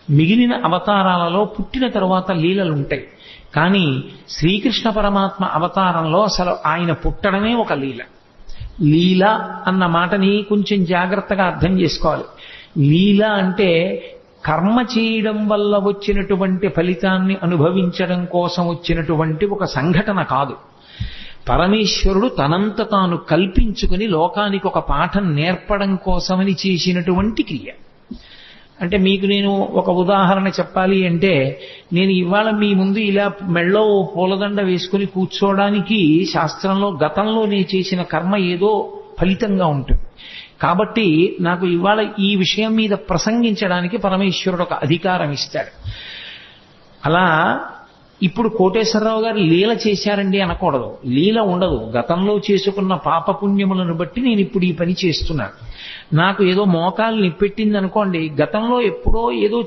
మిగిలిన అవతారాలలో పుట్టిన తరువాత లీలలుంటాయి. కానీ శ్రీకృష్ణ పరమాత్మ అవతారంలో అసలు ఆయన పుట్టడమే ఒక లీల. లీల అన్న మాటని కొంచెం జాగ్రత్తగా అర్థం చేసుకోవాలి. లీల అంటే కర్మ చేయడం వల్ల వచ్చినటువంటి ఫలితాన్ని అనుభవించడం కోసం వచ్చినటువంటి ఒక సంఘటన కాదు. పరమేశ్వరుడు తనంత తాను కల్పించుకుని లోకానికి ఒక పాఠం నేర్పడం కోసమని చేసినటువంటి క్రియ. అంటే మీకు నేను ఒక ఉదాహరణ చెప్పాలి అంటే, నేను ఇవాళ మీ ముందు ఇలా మెళ్ళో పూలదండ వేసుకుని కూర్చోవడానికి శాస్త్రంలో గతంలో నేను చేసిన కర్మ ఏదో ఫలితంగా ఉంటుంది. కాబట్టి నాకు ఇవాళ ఈ విషయం మీద ప్రసంగించడానికి పరమేశ్వరుడు ఒక అధికారం ఇస్తాడు. అలా ఇప్పుడు కోటేశ్వరరావు గారు లీల చేశారండి అనకూడదు. లీల ఉండదు. గతంలో చేసుకున్న పాపపుణ్యములను బట్టి నేను ఇప్పుడు ఈ పని చేస్తున్నాను. నాకు ఏదో మోకాలు నిప్పెట్టింది అనుకోండి, గతంలో ఎప్పుడో ఏదో